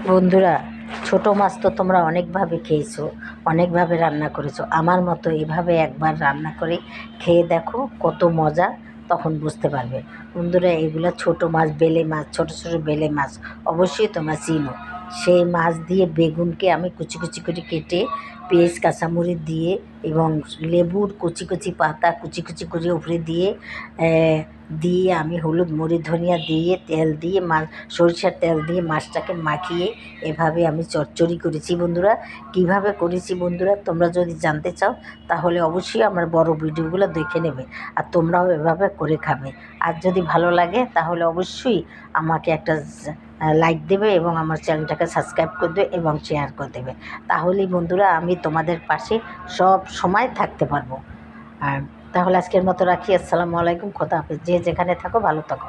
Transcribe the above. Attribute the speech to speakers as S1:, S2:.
S1: বন্ধুরা, ছোট মাছ তো তোমরা অনেকভাবে খেয়েছো, অনেকভাবে রান্না করেছো। আমার মতো এভাবে একবার রান্না করে খেয়ে দেখো, কত মজা, তখন বুঝতে পারবে। বন্ধুরা, এগুলো ছোট মাছ, বেলে মাছ, ছোট ছোট বেলে মাছ অবশ্যই তোমরা চিনো। সেই মাছ দিয়ে বেগুনকে আমি কুচি কুচি করে কেটে, পেঁয়াজ কাঁচামরিচ দিয়ে এবং লেবুর কুচি কুচি পাতা কুচি কুচি করে উপরে দিয়ে দিয়ে আমি হলুদ মরিচ ধনিয়া দিয়ে তেল দিয়ে সরিষার তেল দিয়ে মাছটাকে মাখিয়ে এভাবে আমি চচ্চড়ি করেছি। বন্ধুরা, কিভাবে করেছি বন্ধুরা, তোমরা যদি জানতে চাও তাহলে অবশ্যই আমার বড় ভিডিওগুলো দেখে নেবে, আর তোমরাও এভাবে করে খাবে। আর যদি ভালো লাগে তাহলে অবশ্যই আমাকে একটা লাইক দেবে এবং আমার চ্যানেলটাকে সাবস্ক্রাইব করে দেবে এবং শেয়ার করে দেবে। তাহলেই বন্ধুরা আমি তোমাদের পাশে সব সময় থাকতে পারবো। আর তাহলে আজকের মতো রাখি। আসসালামু আলাইকুম, খোদা হাফেজ। যে যেখানে থাকো ভালো থাকো।